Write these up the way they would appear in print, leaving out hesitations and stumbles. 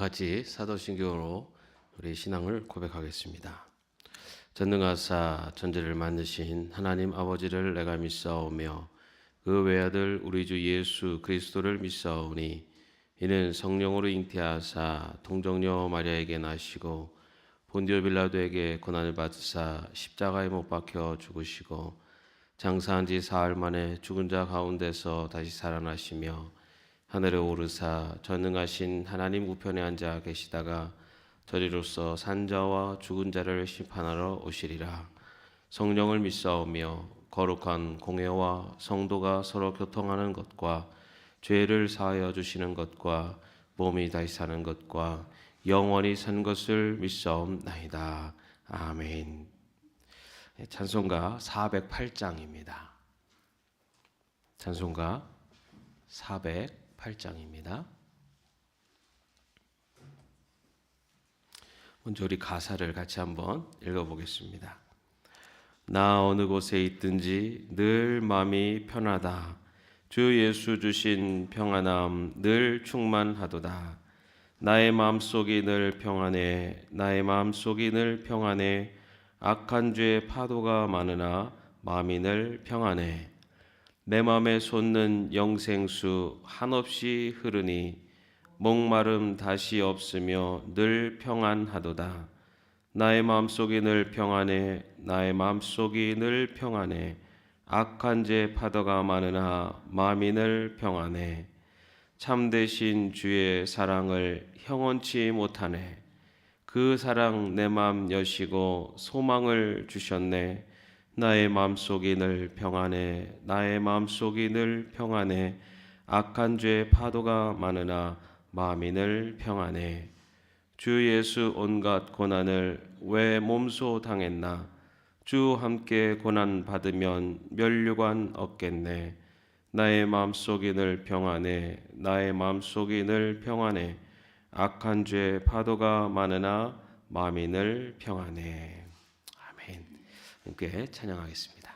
같이 사도신경으로 우리 신앙을 고백하겠습니다. 전능하사 천지를 만드신 하나님 아버지를 내가 믿사오며 그 외아들 우리 주 예수 그리스도를 믿사오니 이는 성령으로 잉태하사 동정녀 마리아에게 나시고 본디오 빌라도에게 고난을 받으사 십자가에 못 박혀 죽으시고 장사한 지 사흘 만에 죽은 자 가운데서 다시 살아나시며 하늘에 오르사 전능하신 하나님 우편에 앉아 계시다가 저리로서 산자와 죽은 자를 심판하러 오시리라. 성령을 믿사오며 거룩한 공회와 성도가 서로 교통하는 것과 죄를 사하여 주시는 것과 몸이 다시 사는 것과 영원히 산 것을 믿사옵나이다. 아멘. 찬송가 408장입니다. 찬송가 408장입니다. 먼저 우리 가사를 같이 한번 읽어보겠습니다. 나 어느 곳에 있든지 늘 마음이 편하다. 주 예수 주신 평안함 늘 충만하도다. 나의 마음속이 늘 평안해. 나의 마음속이 늘 평안해. 악한 죄의 파도가 많으나 마음이 늘 평안해. 내 마음에 솟는 영생수 한없이 흐르니 목마름 다시 없으며 늘 평안하도다. 나의 마음속이 늘 평안해. 나의 마음속이 늘 평안해. 악한 죄의 파도가 많으나 마음이 늘 평안해. 참되신 주의 사랑을 형언치 못하네. 그 사랑 내 마음 여시고 소망을 주셨네. 나의 마음속이 늘 평안해. 나의 마음속이 늘 평안해. 악한 죄의 파도가 많으나 마음이 늘 평안해. 주 예수 온갖 고난을 왜 몸소 당했나. 주 함께 고난 받으면 면류관 없겠네. 나의 마음속이 늘 평안해. 나의 마음속이 늘 평안해. 악한 죄의 파도가 많으나 마음이 늘 평안해. 아멘. 함께 찬양하겠습니다.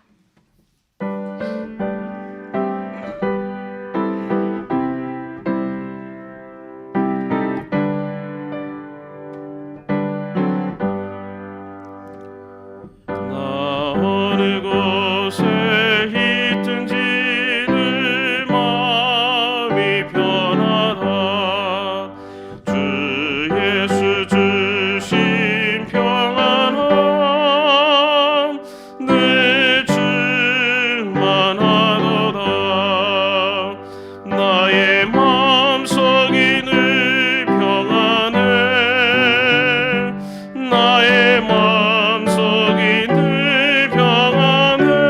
나의 마음속이 늘 평안해.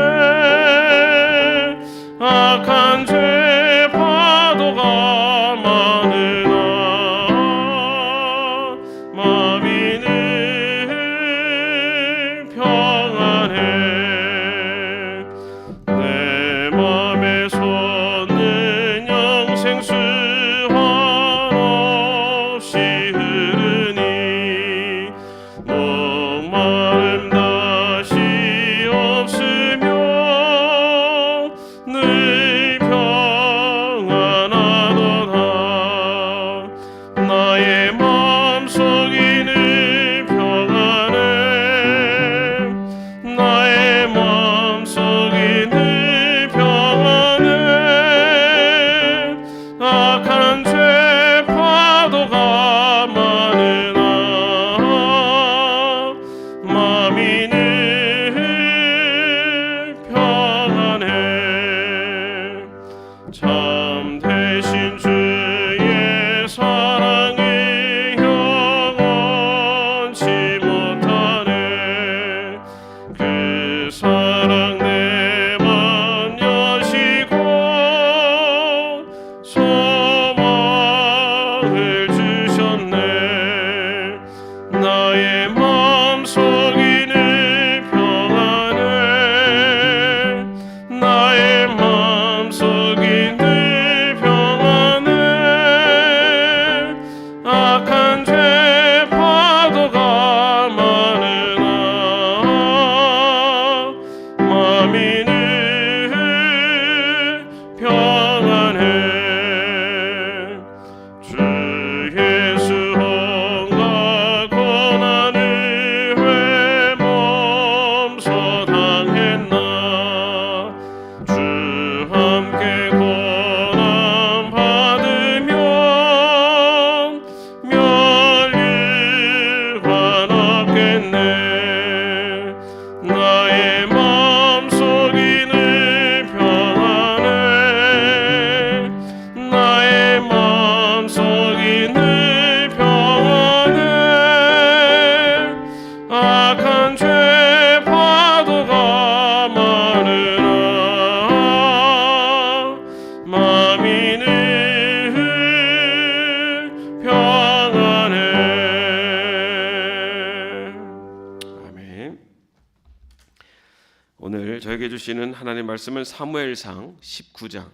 오늘 저에게 주시는 하나님 말씀은 사무엘상 19장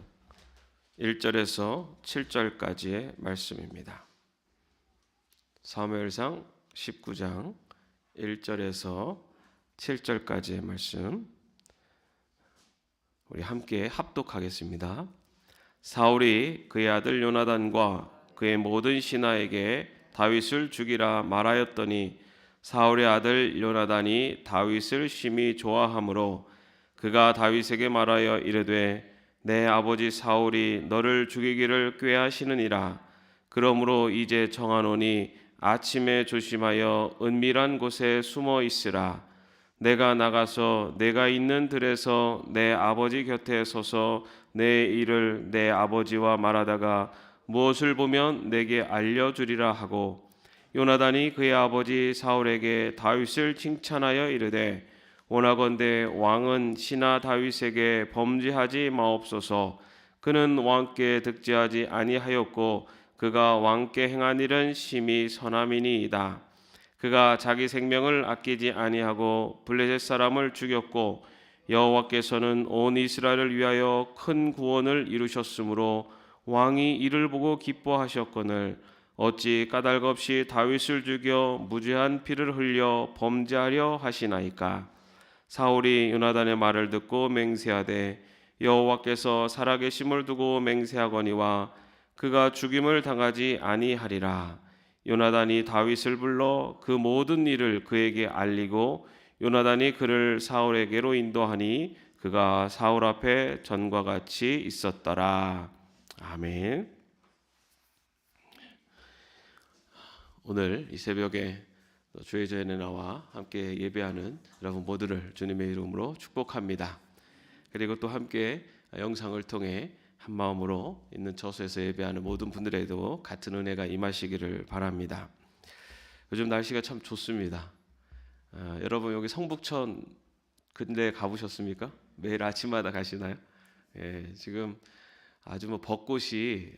1절에서 7절까지의 말씀입니다. 사무엘상 19장 1절에서 7절까지의 말씀 우리 함께 합독하겠습니다. 사울이 그의 아들 요나단과 그의 모든 신하에게 다윗을 죽이라 말하였더니 사울의 아들 요나단이 다윗을 심히 좋아하므로 그가 다윗에게 말하여 이르되 내 아버지 사울이 너를 죽이기를 꾀하시느니라. 그러므로 이제 정하노니 아침에 조심하여 은밀한 곳에 숨어 있으라. 내가 나가서 내가 있는 들에서 내 아버지 곁에 서서 내 일을 내 아버지와 말하다가 무엇을 보면 내게 알려주리라 하고 요나단이 그의 아버지 사울에게 다윗을 칭찬하여 이르되 원하건대 왕은 신하 다윗에게 범죄하지 마옵소서. 그는 왕께 득죄하지 아니하였고 그가 왕께 행한 일은 심히 선함이니이다. 그가 자기 생명을 아끼지 아니하고 블레셋 사람을 죽였고 여호와께서는 온 이스라엘을 위하여 큰 구원을 이루셨으므로 왕이 이를 보고 기뻐하셨거늘 어찌 까닭 없이 다윗을 죽여 무죄한 피를 흘려 범죄하려 하시나이까. 사울이 요나단의 말을 듣고 맹세하되 여호와께서 살아계심을 두고 맹세하거니와 그가 죽임을 당하지 아니하리라. 요나단이 다윗을 불러 그 모든 일을 그에게 알리고 요나단이 그를 사울에게로 인도하니 그가 사울 앞에 전과 같이 있었더라. 아멘. 오늘 이 새벽에 주의 전에 나와 함께 예배하는 여러분 모두를 주님의 이름으로 축복합니다. 그리고 또 함께 영상을 통해 한 마음으로 있는 저수에서 예배하는 모든 분들에도 같은 은혜가 임하시기를 바랍니다. 요즘 날씨가 참 좋습니다. 여러분 여기 성북천 근래 가보셨습니까? 매일 아침마다 가시나요? 지금 아주 벚꽃이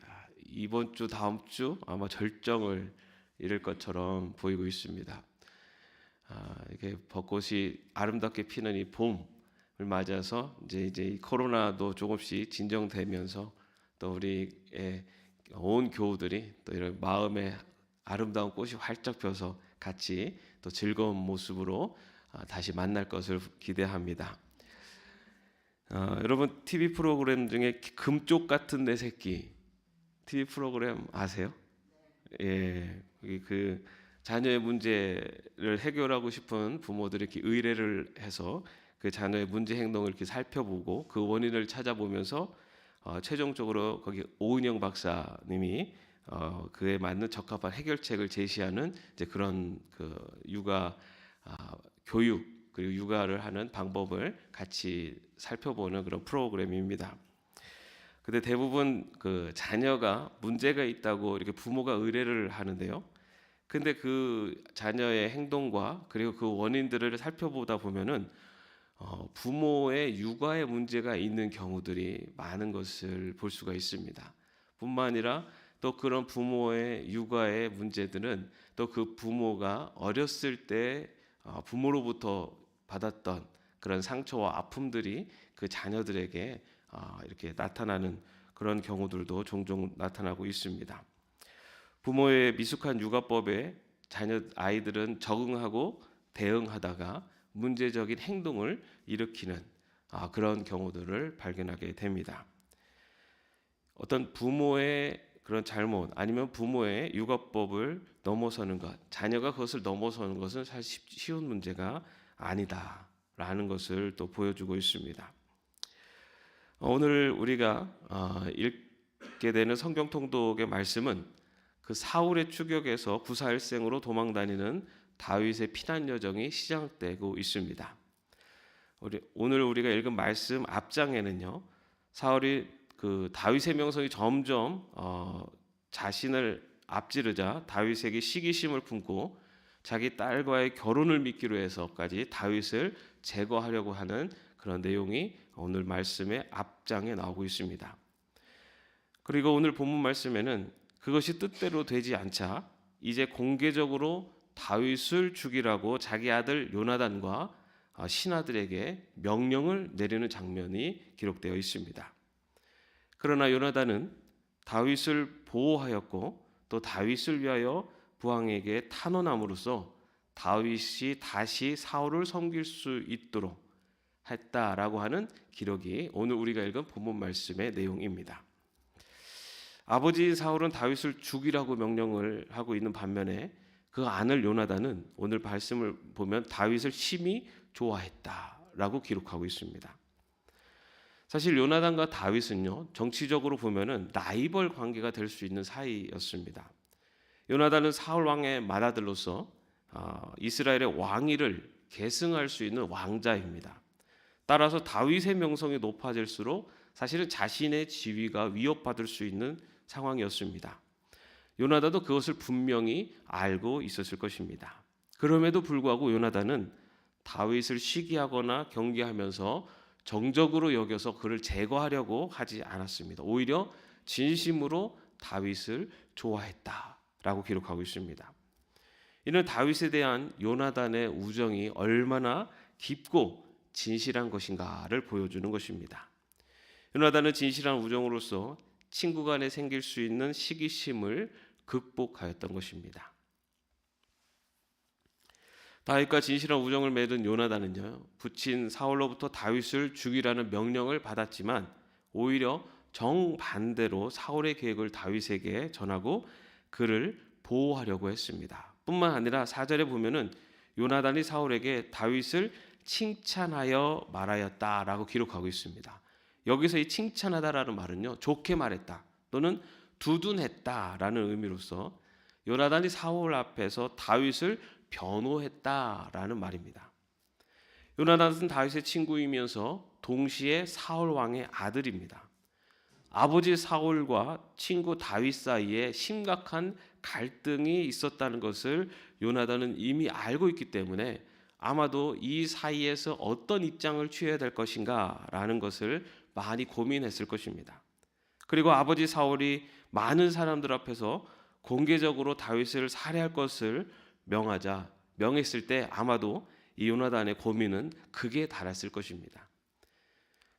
이번 주 다음 주 아마 절정을 이룰 것처럼 보이고 있습니다. 이렇게 벚꽃이 아름답게 피는 이 봄을 맞아서 이제 이 코로나도 조금씩 진정되면서 또 우리의 온 교우들이 또 이런 마음에 아름다운 꽃이 활짝 펴서 같이 또 즐거운 모습으로 다시 만날 것을 기대합니다. 여러분 TV 프로그램 중에 금쪽 같은 내 새끼 TV 프로그램 아세요? 예, 그 자녀의 문제를 해결하고 싶은 부모들이 이렇게 의뢰를 해서 그 자녀의 문제 행동을 이렇게 살펴보고 그 원인을 찾아보면서 최종적으로 거기 오은영 박사님이 그에 맞는 적합한 해결책을 제시하는 이제 그런 그 육아 교육 그리고 육아를 하는 방법을 같이 살펴보는 그런 프로그램입니다. 근데 대부분 그 자녀가 문제가 있다고 이렇게 부모가 의뢰를 하는데요. 근데 그 자녀의 행동과 그리고 그 원인들을 살펴보다 보면은 부모의 육아에 문제가 있는 경우들이 많은 것을 볼 수가 있습니다. 뿐만 아니라 또 그런 부모의 육아의 문제들은 또 그 부모가 어렸을 때 부모로부터 받았던 그런 상처와 아픔들이 그 자녀들에게 이렇게 나타나는 그런 경우들도 종종 나타나고 있습니다. 부모의 미숙한 육아법에 아이들은 적응하고 대응하다가 문제적인 행동을 일으키는 그런 경우들을 발견하게 됩니다. 어떤 부모의 그런 잘못 아니면 부모의 육아법을 넘어서는 것, 자녀가 그것을 넘어서는 것은 사실 쉬운 문제가 아니다라는 것을 또 보여주고 있습니다. 오늘 우리가 읽게 되는 성경 통독의 말씀은 그 사울의 추격에서 구사일생으로 도망다니는 다윗의 피난 여정이 시작되고 있습니다. 오늘 우리가 읽은 말씀 앞장에는요, 사울이 그 다윗의 명성이 점점 자신을 앞지르자 다윗에게 시기심을 품고 자기 딸과의 결혼을 미끼로 해서까지 다윗을 제거하려고 하는 그런 내용이 오늘 말씀의 앞장에 나오고 있습니다. 그리고 오늘 본문 말씀에는 그것이 뜻대로 되지 않자 이제 공개적으로 다윗을 죽이라고 자기 아들 요나단과 신하들에게 명령을 내리는 장면이 기록되어 있습니다. 그러나 요나단은 다윗을 보호하였고 또 다윗을 위하여 부왕에게 탄원함으로써 다윗이 다시 사울을 섬길 수 있도록 했다라고 하는 기록이 오늘 우리가 읽은 본문 말씀의 내용입니다. 아버지 사울은 다윗을 죽이라고 명령을 하고 있는 반면에 그 아들 요나단은 오늘 말씀을 보면 다윗을 심히 좋아했다라고 기록하고 있습니다. 사실 요나단과 다윗은요, 정치적으로 보면은 라이벌 관계가 될 수 있는 사이였습니다. 요나단은 사울 왕의 맏아들로서 이스라엘의 왕위를 계승할 수 있는 왕자입니다. 따라서 다윗의 명성이 높아질수록 사실은 자신의 지위가 위협받을 수 있는 상황이었습니다. 요나단도 그것을 분명히 알고 있었을 것입니다. 그럼에도 불구하고 요나단은 다윗을 시기하거나 경계하면서 정적으로 여겨서 그를 제거하려고 하지 않았습니다. 오히려 진심으로 다윗을 좋아했다라고 기록하고 있습니다. 이는 다윗에 대한 요나단의 우정이 얼마나 깊고 진실한 것인가를 보여주는 것입니다. 요나단은 진실한 우정으로서 친구 간에 생길 수 있는 시기심을 극복하였던 것입니다. 다윗과 진실한 우정을 맺은 요나단은요, 부친 사울로부터 다윗을 죽이라는 명령을 받았지만 오히려 정반대로 사울의 계획을 다윗에게 전하고 그를 보호하려고 했습니다. 뿐만 아니라 4절에 보면은 요나단이 사울에게 다윗을 칭찬하여 말하였다라고 기록하고 있습니다. 여기서 이 칭찬하다라는 말은요, 좋게 말했다 또는 두둔했다라는 의미로서 요나단이 사울 앞에서 다윗을 변호했다라는 말입니다. 요나단은 다윗의 친구이면서 동시에 사울 왕의 아들입니다. 아버지 사울과 친구 다윗 사이에 심각한 갈등이 있었다는 것을 요나단은 이미 알고 있기 때문에 아마도 이 사이에서 어떤 입장을 취해야 될 것인가라는 것을 많이 고민했을 것입니다. 그리고 아버지 사울이 많은 사람들 앞에서 공개적으로 다윗을 살해할 것을 명했을 때 아마도 이 요나단의 고민은 극에 달했을 것입니다.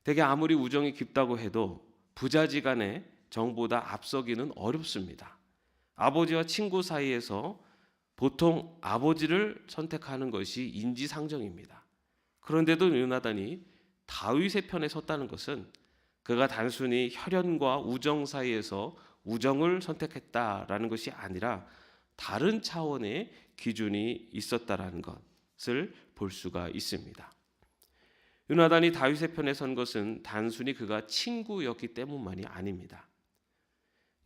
대개 아무리 우정이 깊다고 해도 부자지간의 정보다 앞서기는 어렵습니다. 아버지와 친구 사이에서 보통 아버지를 선택하는 것이 인지상정입니다. 그런데도 요나단이 다윗의 편에 섰다는 것은 그가 단순히 혈연과 우정 사이에서 우정을 선택했다라는 것이 아니라 다른 차원의 기준이 있었다라는 것을 볼 수가 있습니다. 요나단이 다윗의 편에 선 것은 단순히 그가 친구였기 때문만이 아닙니다.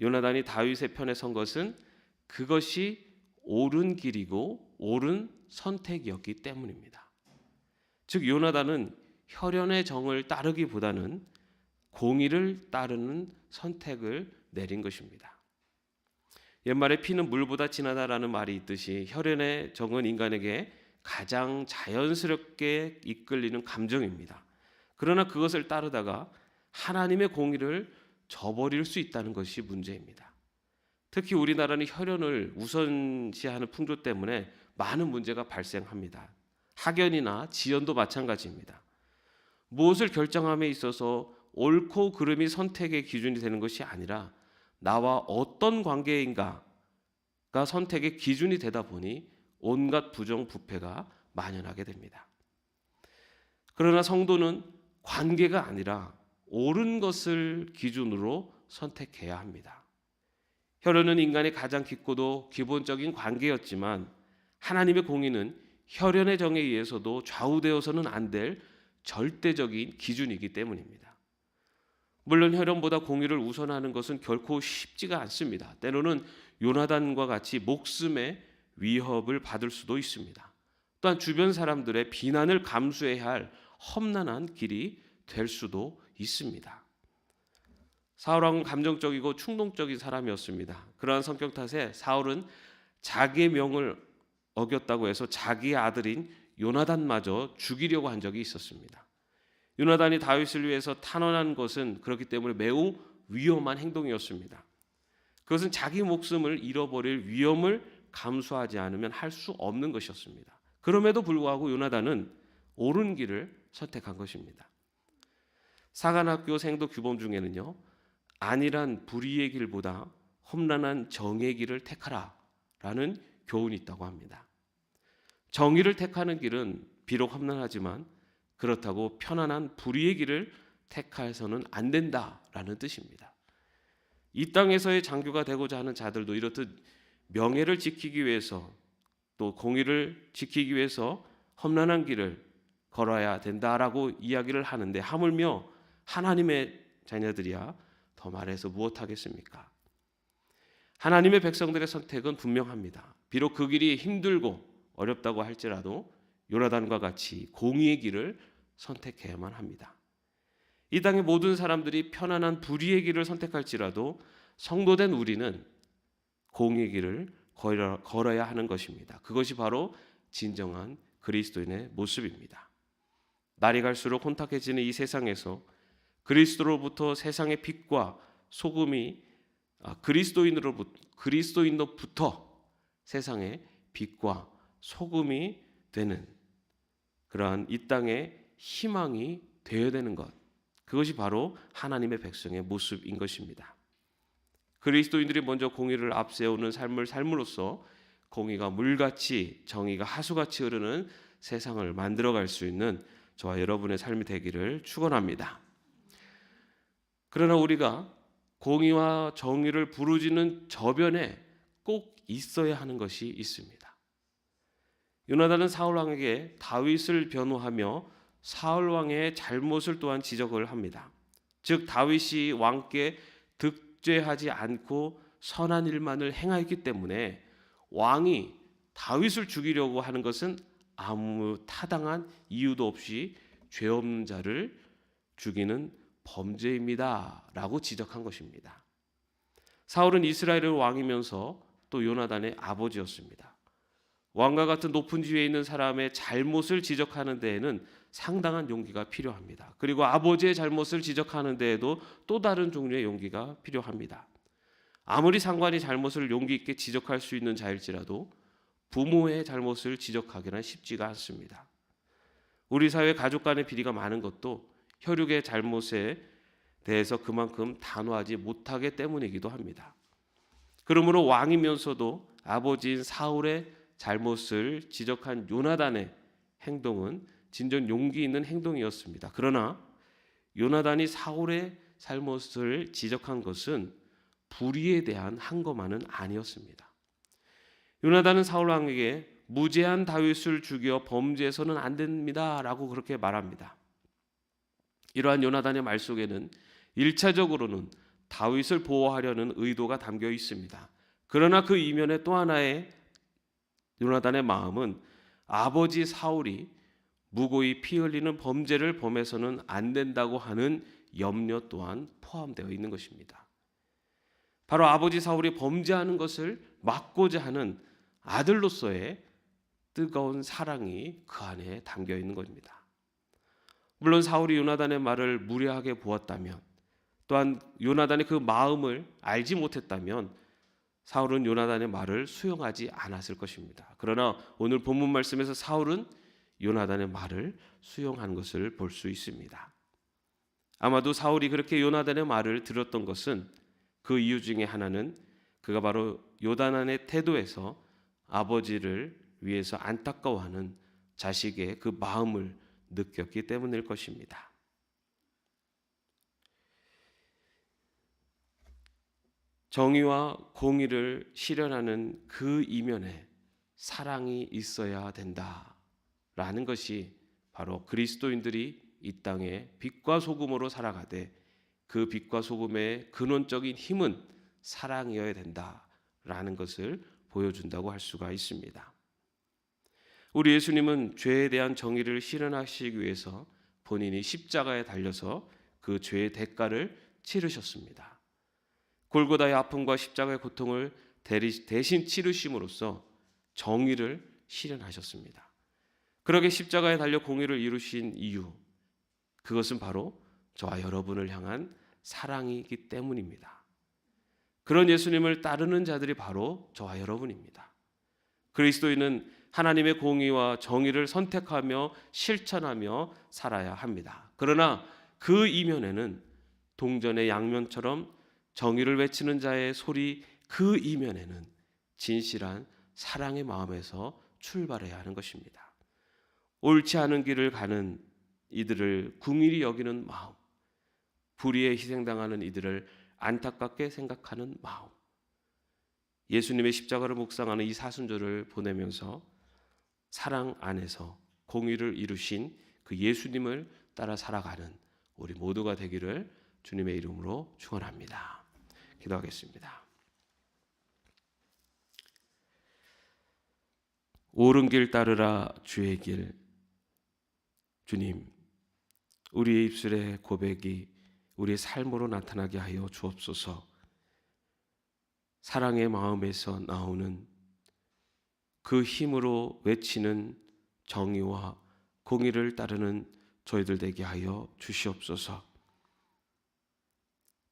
요나단이 다윗의 편에 선 것은 그것이 옳은 길이고 옳은 선택이었기 때문입니다. 즉 요나단은 혈연의 정을 따르기보다는 공의를 따르는 선택을 내린 것입니다. 옛말에 피는 물보다 진하다라는 말이 있듯이 혈연의 정은 인간에게 가장 자연스럽게 이끌리는 감정입니다. 그러나 그것을 따르다가 하나님의 공의를 저버릴 수 있다는 것이 문제입니다. 특히 우리나라는 혈연을 우선시하는 풍조 때문에 많은 문제가 발생합니다. 학연이나 지연도 마찬가지입니다. 무엇을 결정함에 있어서 옳고 그름이 선택의 기준이 되는 것이 아니라 나와 어떤 관계인가가 선택의 기준이 되다 보니 온갖 부정부패가 만연하게 됩니다. 그러나 성도는 관계가 아니라 옳은 것을 기준으로 선택해야 합니다. 혈연은 인간의 가장 깊고도 기본적인 관계였지만 하나님의 공의는 혈연의 정에 의해서도 좌우되어서는 안 될 절대적인 기준이기 때문입니다. 물론 혈연보다 공의를 우선하는 것은 결코 쉽지가 않습니다. 때로는 요나단과 같이 목숨의 위협을 받을 수도 있습니다. 또한 주변 사람들의 비난을 감수해야 할 험난한 길이 될 수도 있습니다. 사울 왕은 감정적이고 충동적인 사람이었습니다. 그러한 성격 탓에 사울은 자기의 명을 어겼다고 해서 자기의 아들인 요나단마저 죽이려고 한 적이 있었습니다. 요나단이 다윗을 위해서 탄원한 것은 그렇기 때문에 매우 위험한 행동이었습니다. 그것은 자기 목숨을 잃어버릴 위험을 감수하지 않으면 할 수 없는 것이었습니다. 그럼에도 불구하고 요나단은 옳은 길을 선택한 것입니다. 사관학교 생도 규범 중에는요, 안일한 불의의 길보다 험난한 정의 길을 택하라 라는 교훈이 있다고 합니다. 정의를 택하는 길은 비록 험난하지만 그렇다고 편안한 불의의 길을 택해서는 안 된다라는 뜻입니다. 이 땅에서의 장교가 되고자 하는 자들도 이렇듯 명예를 지키기 위해서 또 공의를 지키기 위해서 험난한 길을 걸어야 된다라고 이야기를 하는데, 하물며 하나님의 자녀들이야 더 말해서 무엇하겠습니까? 하나님의 백성들의 선택은 분명합니다. 비록 그 길이 힘들고 어렵다고 할지라도 요나단과 같이 공의의 길을 선택해야만 합니다. 이 땅의 모든 사람들이 편안한 불의의 길을 선택할지라도 성도된 우리는 공의의 길을 걸어야 하는 것입니다. 그것이 바로 진정한 그리스도인의 모습입니다. 날이 갈수록 혼탁해지는 이 세상에서 그리스도로부터 세상의 빛과 소금이 그리스도인으로부터 세상의 빛과 소금이 되는 그러한 이 땅의 희망이 되어야 되는 것, 그것이 바로 하나님의 백성의 모습인 것입니다. 그리스도인들이 먼저 공의를 앞세우는 삶을 삶으로써 공의가 물같이, 정의가 하수같이 흐르는 세상을 만들어갈 수 있는 저와 여러분의 삶이 되기를 축원합니다. 그러나 우리가 공의와 정의를 부르짖는 저변에 꼭 있어야 하는 것이 있습니다. 요나단은 사울 왕에게 다윗을 변호하며 사울 왕의 잘못을 또한 지적을 합니다. 즉 다윗이 왕께 득죄하지 않고 선한 일만을 행하였기 때문에 왕이 다윗을 죽이려고 하는 것은 아무 타당한 이유도 없이 죄 없는 자를 죽이는 범죄입니다 라고 지적한 것입니다. 사울은 이스라엘의 왕이면서 또 요나단의 아버지였습니다. 왕과 같은 높은 지위에 있는 사람의 잘못을 지적하는 데에는 상당한 용기가 필요합니다. 그리고 아버지의 잘못을 지적하는 데에도 또 다른 종류의 용기가 필요합니다. 아무리 상관이 잘못을 용기 있게 지적할 수 있는 자일지라도 부모의 잘못을 지적하기는 쉽지가 않습니다. 우리 사회 가족 간의 비리가 많은 것도 혈육의 잘못에 대해서 그만큼 단호하지 못하기 때문이기도 합니다. 그러므로 왕이면서도 아버지인 사울의 잘못을 지적한 요나단의 행동은 진정 용기 있는 행동이었습니다. 그러나 요나단이 사울의 잘못을 지적한 것은 불의에 대한 한거만은 아니었습니다. 요나단은 사울 왕에게 무죄한 다윗을 죽여 범죄해서는 안 됩니다 라고 그렇게 말합니다. 이러한 요나단의 말 속에는 1차적으로는 다윗을 보호하려는 의도가 담겨 있습니다. 그러나 그 이면에 또 하나의 요나단의 마음은 아버지 사울이 무고히 피 흘리는 범죄를 범해서는 안 된다고 하는 염려 또한 포함되어 있는 것입니다. 바로 아버지 사울이 범죄하는 것을 막고자 하는 아들로서의 뜨거운 사랑이 그 안에 담겨 있는 것입니다. 물론 사울이 요나단의 말을 무례하게 보았다면, 또한 요나단의 그 마음을 알지 못했다면 사울은 요나단의 말을 수용하지 않았을 것입니다. 그러나 오늘 본문 말씀에서 사울은 요나단의 말을 수용한 것을 볼 수 있습니다. 아마도 사울이 그렇게 요나단의 말을 들었던 것은 그 이유 중에 하나는 그가 바로 요나단의 태도에서 아버지를 위해서 안타까워하는 자식의 그 마음을 느꼈기 때문일 것입니다. 정의와 공의를 실현하는 그 이면에 사랑이 있어야 된다라는 것이 바로 그리스도인들이 이 땅에 빛과 소금으로 살아가되 그 빛과 소금의 근원적인 힘은 사랑이어야 된다라는 것을 보여준다고 할 수가 있습니다. 우리 예수님은 죄에 대한 정의를 실현하시기 위해서 본인이 십자가에 달려서 그 죄의 대가를 치르셨습니다. 골고다의 아픔과 십자가의 고통을 대신 치르심으로써 정의를 실현하셨습니다. 그러게 십자가에 달려 공의를 이루신 이유, 그것은 바로 저와 여러분을 향한 사랑이기 때문입니다. 그런 예수님을 따르는 자들이 바로 저와 여러분입니다. 그리스도인은 하나님의 공의와 정의를 선택하며 실천하며 살아야 합니다. 그러나 그 이면에는 동전의 양면처럼 정의를 외치는 자의 소리, 그 이면에는 진실한 사랑의 마음에서 출발해야 하는 것입니다. 옳지 않은 길을 가는 이들을 긍휼히 여기는 마음, 불의에 희생당하는 이들을 안타깝게 생각하는 마음, 예수님의 십자가를 묵상하는 이 사순절을 보내면서 사랑 안에서 공의를 이루신 그 예수님을 따라 살아가는 우리 모두가 되기를 주님의 이름으로 축원합니다. 기도하겠습니다. 옳은 길 따르라 주의 길. 주님, 우리의 입술의 고백이 우리의 삶으로 나타나게 하여 주옵소서. 사랑의 마음에서 나오는 그 힘으로 외치는 정의와 공의를 따르는 저희들 되게 하여 주시옵소서.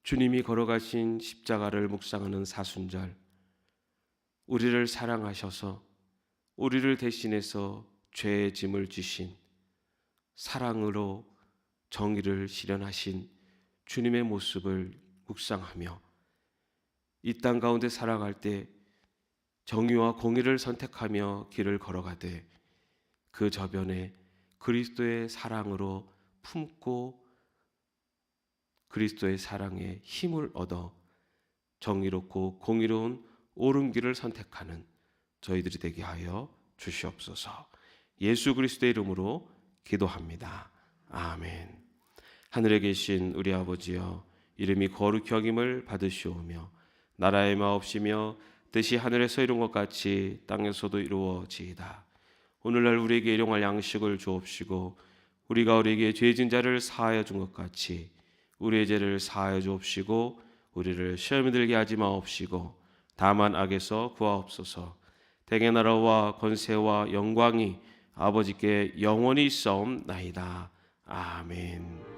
주님이 걸어가신 십자가를 묵상하는 사순절, 우리를 사랑하셔서 우리를 대신해서 죄의 짐을 지신 사랑으로 정의를 실현하신 주님의 모습을 묵상하며 이 땅 가운데 살아갈 때 정의와 공의를 선택하며 길을 걸어가되 그 저변에 그리스도의 사랑으로 품고 그리스도의 사랑에 힘을 얻어 정의롭고 공의로운 옳은 길을 선택하는 저희들이 되게 하여 주시옵소서. 예수 그리스도의 이름으로 기도합니다. 아멘. 하늘에 계신 우리 아버지여, 이름이 거룩히 여김을 받으시오며 나라의 마옵시며 뜻이 하늘에서 이룬 것 같이 땅에서도 이루어지이다. 오늘날 우리에게 일용할 양식을 주옵시고 우리가 우리에게 죄진 자를 사하여 준 것 같이 우리의 죄를 사하여 주옵시고 우리를 시험에 들게 하지 마옵시고 다만 악에서 구하옵소서. 대개 나라와 권세와 영광이 아버지께 영원히 있사옵나이다. 아멘.